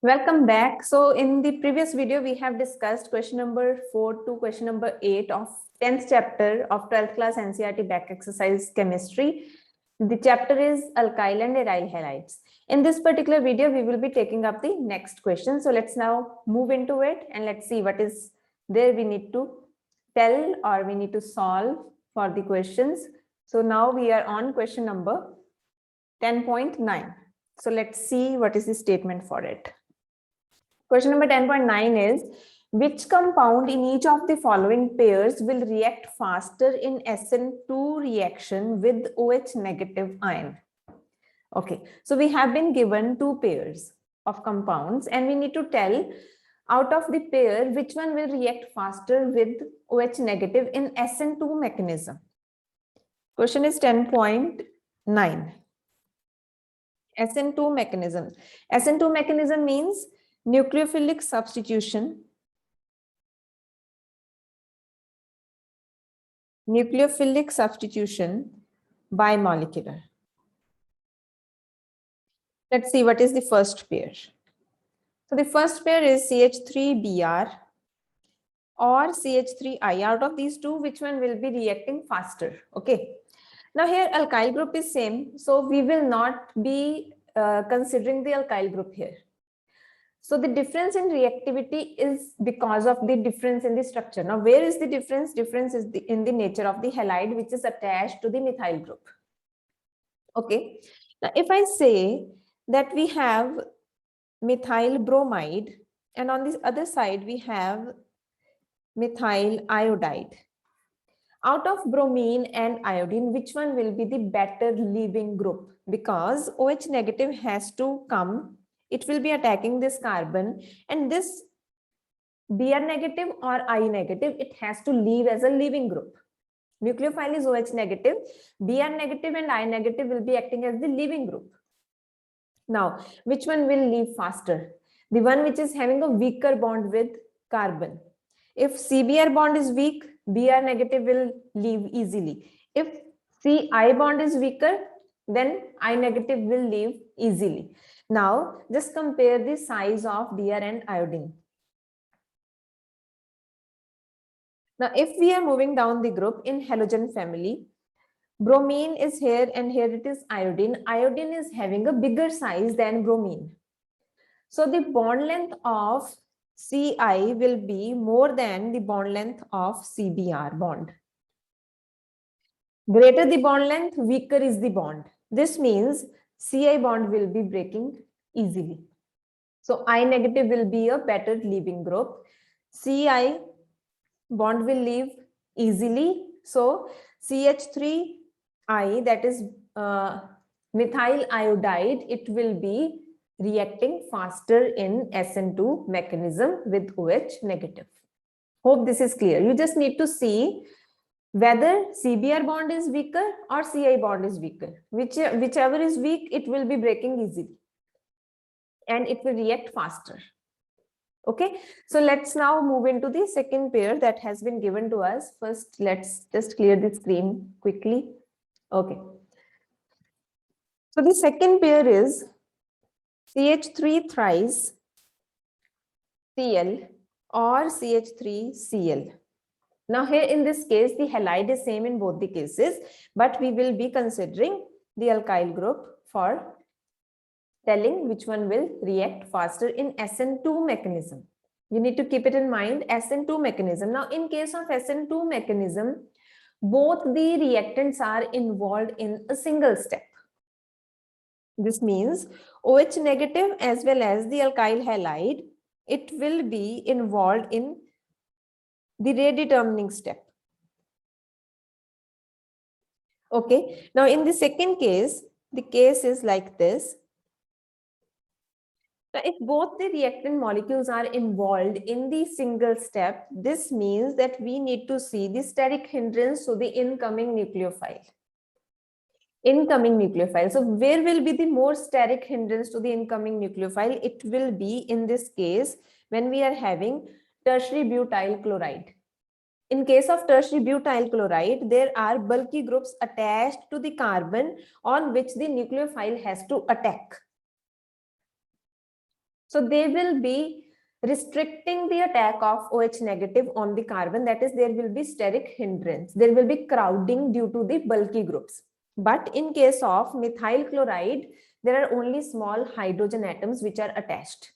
Welcome back. So in the previous video, we have discussed question number 4 to question number 8 of 10th chapter of 12th class NCERT back exercise chemistry. The chapter is alkyl and aryl halides. In this particular video, we will be taking up the next question. So let's now move into it and let's see what is there we need to tell or we need to solve for the questions. So now we are on question number 10.9. So let's see what is the statement for it. Question number 10.9 is, which compound in each of the following pairs will react faster in SN2 reaction with OH negative ion? Okay, so we have been given two pairs of compounds and we need to tell out of the pair which one will react faster with OH negative in SN2 mechanism. Question is 10.9. SN2 mechanism. SN2 mechanism means nucleophilic substitution. Nucleophilic substitution bimolecular. Let's see what is the first pair. So the first pair is CH3Br or CH3I. Out of these two, which one will be reacting faster? Okay. Now here alkyl group is same, so we will not be considering the alkyl group here. So the difference in reactivity is because of the difference in the structure. Now, where is the difference? Difference is in the nature of the halide, which is attached to the methyl group. Okay. Now, if I say that we have methyl bromide and on this other side we have methyl iodide. Out of bromine and iodine, which one will be the better leaving group? Because OH negative has to come. It will be attacking this carbon and this Br negative or I negative, it has to leave as a leaving group. Nucleophile is OH negative, Br negative and I negative will be acting as the leaving group. Now, which one will leave faster? The one which is having a weaker bond with carbon. If CBr bond is weak, Br negative will leave easily. If Ci bond is weaker, then I negative will leave easily. Now, just compare the size of Br and iodine. Now, if we are moving down the group in halogen family, bromine is here and here it is iodine. Iodine is having a bigger size than bromine. So the bond length of Ci will be more than the bond length of CBr bond. Greater the bond length, weaker is the bond. This means Ci bond will be breaking easily. So I negative will be a better leaving group. Ci bond will leave easily. So CH3I, that is methyl iodide, it will be reacting faster in SN2 mechanism with OH negative. Hope this is clear. You just need to see whether CBr bond is weaker or Ci bond is weaker. Whichever is weak, it will be breaking easily and it will react faster. Okay, so let's now move into the second pair that has been given to us. First, let's just clear the screen quickly. Okay. So the second pair is CH3 thrice Cl or CH3Cl. Now here in this case, the halide is same in both the cases, but we will be considering the alkyl group for telling which one will react faster in SN2 mechanism. You need to keep it in mind, SN2 mechanism. Now in case of SN2 mechanism, both the reactants are involved in a single step. This means OH negative as well as the alkyl halide, it will be involved in the rate determining step. Okay, now in the second case, the case is like this. Now, if both the reactant molecules are involved in the single step, this means that we need to see the steric hindrance to the incoming nucleophile. So where will be the more steric hindrance to the incoming nucleophile? It will be in this case when we are having tertiary butyl chloride. In case of tertiary butyl chloride, there are bulky groups attached to the carbon on which the nucleophile has to attack. So they will be restricting the attack of OH negative on the carbon. That is, there will be steric hindrance. There will be crowding due to the bulky groups. But in case of methyl chloride, there are only small hydrogen atoms which are attached.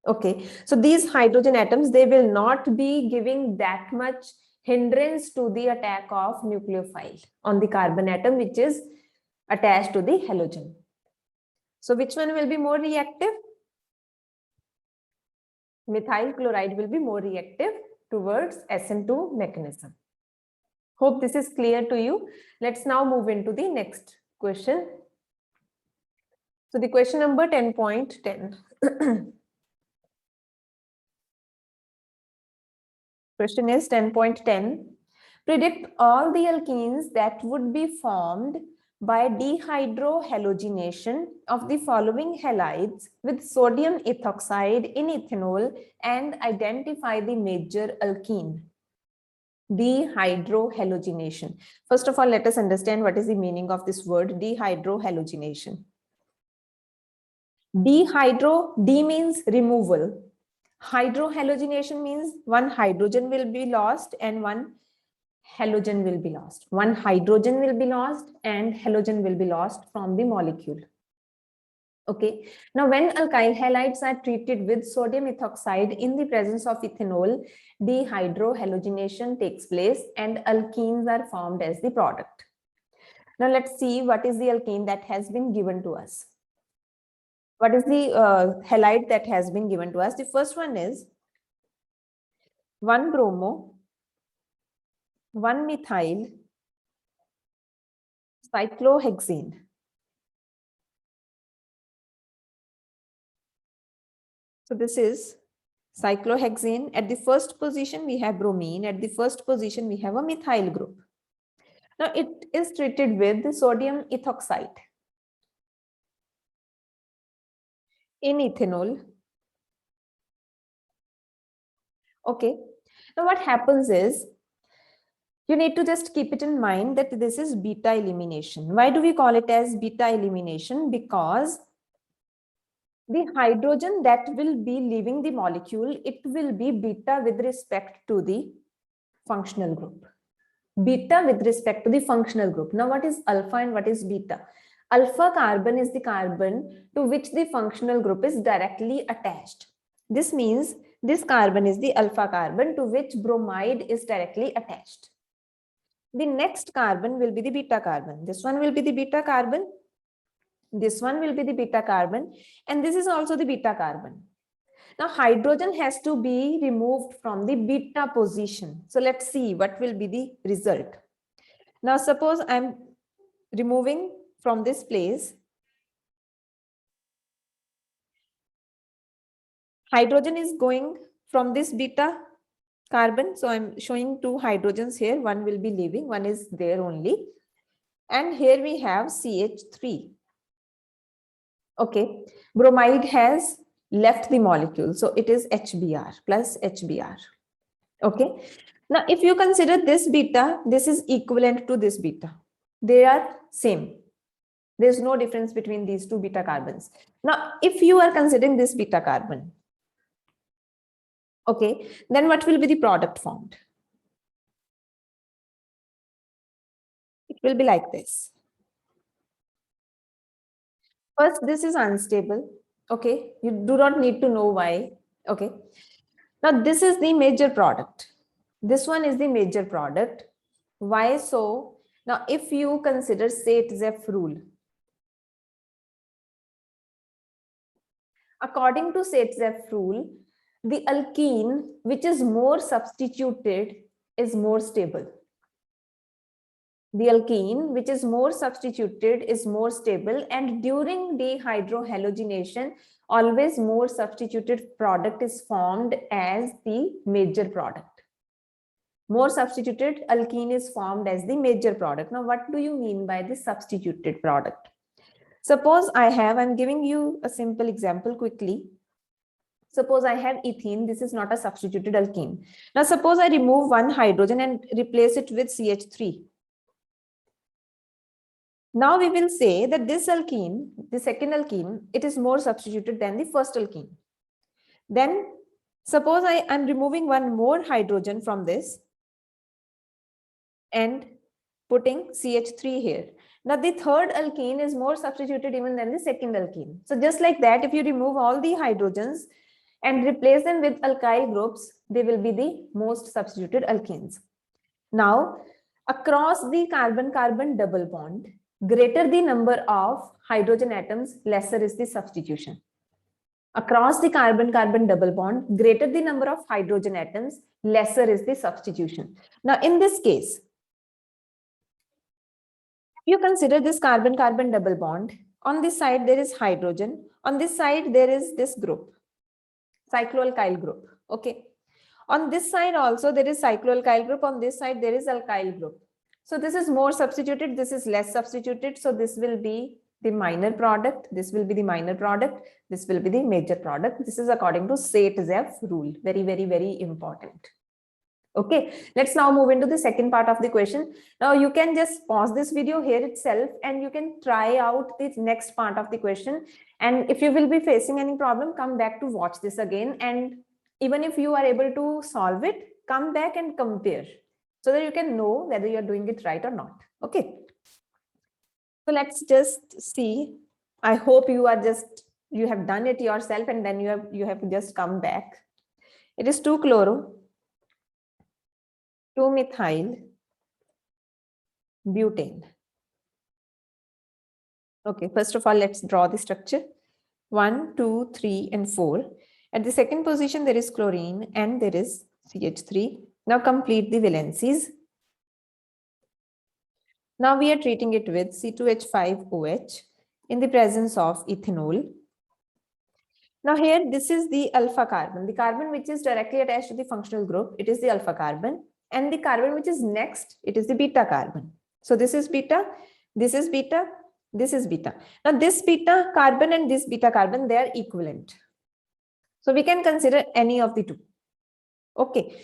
Okay, so these hydrogen atoms, they will not be giving that much hindrance to the attack of nucleophile on the carbon atom which is attached to the halogen. So which one will be more reactive? Methyl chloride will be more reactive towards SN2 mechanism. Hope this is clear to you. Let's now move into the next question. So the question number 10.10. Question is 10.10. Predict all the alkenes that would be formed by dehydrohalogenation of the following halides with sodium ethoxide in ethanol and identify the major alkene. Dehydrohalogenation. First of all, let us understand what is the meaning of this word dehydrohalogenation. D means removal. Hydrohalogenation means one hydrogen will be lost and one halogen will be lost. One hydrogen will be lost and halogen will be lost from the molecule. Okay. Now, when alkyl halides are treated with sodium ethoxide in the presence of ethanol, dehydrohalogenation takes place and alkenes are formed as the product. Now, let's see what is the alkene that has been given to us. What is the halide that has been given to us? The first one is 1-bromo, 1-methyl, cyclohexane. So this is cyclohexane. At the first position, we have bromine. At the first position, we have a methyl group. Now, it is treated with the sodium ethoxide in ethanol. Okay. Now, what happens is, you need to just keep it in mind that this is beta elimination. Why do we call it as beta elimination? Because the hydrogen that will be leaving the molecule, it will be beta with respect to the functional group. Beta with respect to the functional group. Now, what is alpha and what is beta? Alpha carbon is the carbon to which the functional group is directly attached. This means this carbon is the alpha carbon to which bromide is directly attached. The next carbon will be the beta carbon. This one will be the beta carbon. This one will be the beta carbon. And this is also the beta carbon. Now, hydrogen has to be removed from the beta position. So let's see what will be the result. Now, suppose I'm removing from this place. Hydrogen is going from this beta carbon. So I'm showing two hydrogens here. One will be leaving, one is there only. And here we have CH3. Okay, bromide has left the molecule. So it is HBr plus HBr. Okay. Now, if you consider this beta, this is equivalent to this beta. They are same. There's no difference between these two beta carbons. Now, if you are considering this beta carbon, okay, then what will be the product formed? It will be like this. First, this is unstable. Okay, you do not need to know why. Okay, now this is the major product. This one is the major product. Why so? Now, if you consider Sate-Zeff rule, according to Sate-Zeff rule, the alkene which is more substituted is more stable. The alkene which is more substituted is more stable, and during dehydrohalogenation, always more substituted product is formed as the major product. More substituted alkene is formed as the major product. Now, what do you mean by the substituted product? Suppose I'm giving you a simple example quickly. Suppose I have ethene. This is not a substituted alkene. Now, suppose I remove one hydrogen and replace it with CH3. Now we will say that this alkene, the second alkene, it is more substituted than the first alkene. Then suppose I am removing one more hydrogen from this and putting CH3 here. Now the third alkene is more substituted even than the second alkene. So just like that, if you remove all the hydrogens and replace them with alkyl groups, they will be the most substituted alkenes. Now, across the carbon-carbon double bond, greater the number of hydrogen atoms, lesser is the substitution. Across the carbon-carbon double bond, greater the number of hydrogen atoms, lesser is the substitution. Now, in this case, you consider this carbon-carbon double bond. On this side, there is hydrogen. On this side, there is this group, cycloalkyl group. Okay. On this side also, there is cycloalkyl group. On this side, there is alkyl group. So this is more substituted. This is less substituted. So this will be the minor product. This will be the minor product. This will be the major product. This is according to Sate-Zeff rule. Very, very, very important. Okay, let's now move into the second part of the question. Now you can just pause this video here itself and you can try out the next part of the question. And if you will be facing any problem, come back to watch this again. And even if you are able to solve it, come back and compare so that you can know whether you're doing it right or not. Okay. So let's just see. I hope you have done it yourself and then you have just come back. It is 2-chloro, 2-methyl butane. Okay, first of all, let's draw the structure. 1, 2, 3, and 4. At the second position, there is chlorine and there is CH3. Now complete the valencies. Now we are treating it with C2H5OH in the presence of ethanol. Now here, this is the alpha carbon, the carbon which is directly attached to the functional group. It is the alpha carbon. And the carbon which is next, it is the beta carbon. So this is beta, this is beta, this is beta. Now this beta carbon and this beta carbon, they are equivalent. So we can consider any of the two. Okay.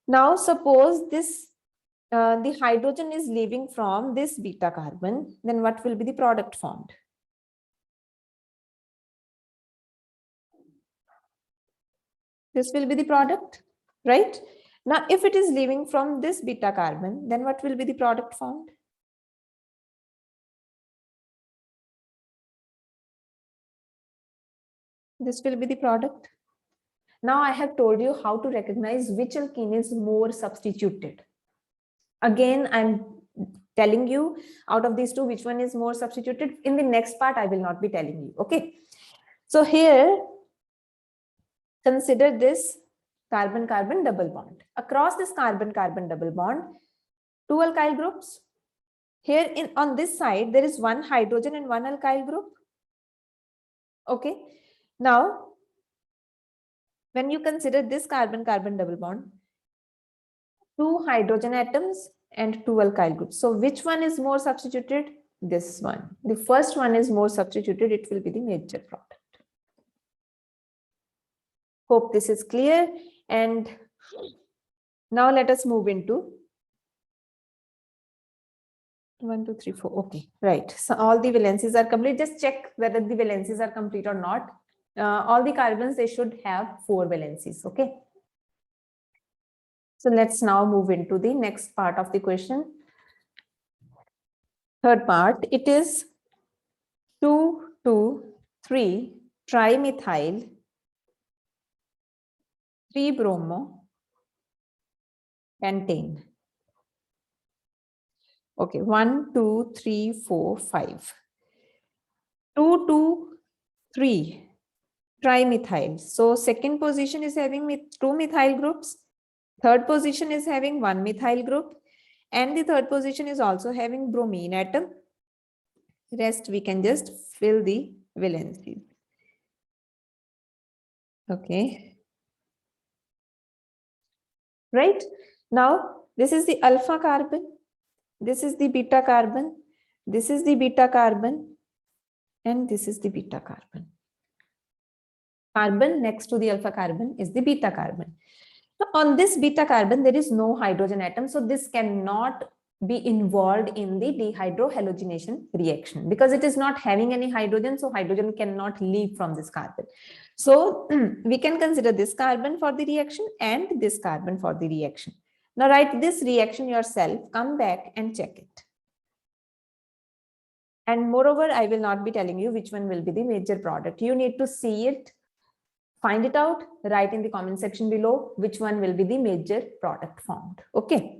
Now suppose this, the hydrogen is leaving from this beta carbon, then what will be the product formed? This will be the product, right? Now, if it is leaving from this beta carbon, then what will be the product formed? This will be the product. Now, I have told you how to recognize which alkene is more substituted. Again, I'm telling you out of these two, which one is more substituted. In the next part, I will not be telling you. Okay. So here, consider this carbon-carbon double bond. Across this carbon-carbon double bond, 2 alkyl groups. Here on this side, there is 1 hydrogen and 1 alkyl group. Okay. Now, when you consider this carbon-carbon double bond, 2 hydrogen atoms and 2 alkyl groups. So which one is more substituted? This one. The first one is more substituted. It will be the major product. Hope this is clear. And now let us move into 1, 2, 3, 4. Okay, right. So all the valencies are complete. Just check whether the valencies are complete or not. All the carbons, they should have 4 valencies. Okay. So let's now move into the next part of the question. Third part, it is 2, 2, 3 trimethyl 3-bromo pentane. Okay, 1, 2, 3, 4, 5. 2, 2, 3 trimethyl. So second position is having 2 methyl groups. Third position is having 1 methyl group. And the third position is also having bromine atom. Rest we can just fill the valencies. Okay. Right? Now, this is the alpha carbon. This is the beta carbon. This is the beta carbon. And this is the beta carbon. Carbon next to the alpha carbon is the beta carbon. Now, on this beta carbon, there is no hydrogen atom. So this cannot be involved in the dehydrohalogenation reaction because it is not having any hydrogen, so hydrogen cannot leave from this carbon. So we can consider this carbon for the reaction and this carbon for the reaction. Now write this reaction yourself, come back and check it. And moreover, I will not be telling you which one will be the major product. You need to see it, find it out, write in the comment section below which one will be the major product formed. Okay.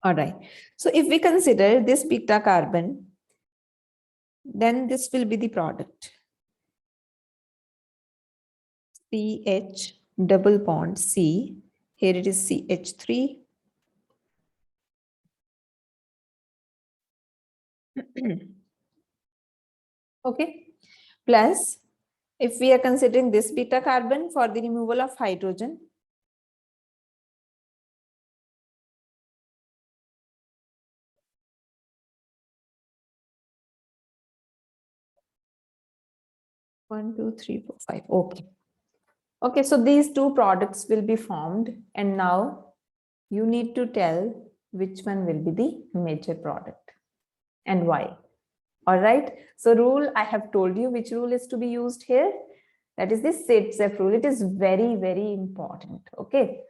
All right. So if we consider this beta carbon, then this will be the product. CH double bond C. Here it is CH3. Okay. Plus, if we are considering this beta carbon for the removal of hydrogen, one, two, three, four, five. Okay. Okay, so these two products will be formed, and now you need to tell which one will be the major product and why. All right. So rule, I have told you which rule is to be used here. That is the Sitzeff rule. It is very, very important. Okay.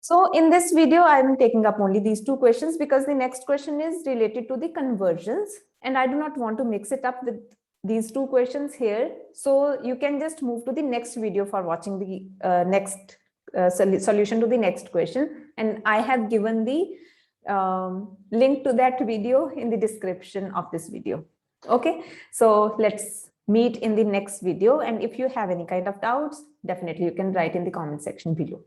So in this video, I'm taking up only these two questions because the next question is related to the conversions, and I do not want to mix it up with these two questions here. So you can just move to the next video for watching the next solution to the next question. And I have given the link to that video in the description of this video. Okay, so let's meet in the next video. And if you have any kind of doubts, definitely you can write in the comment section below.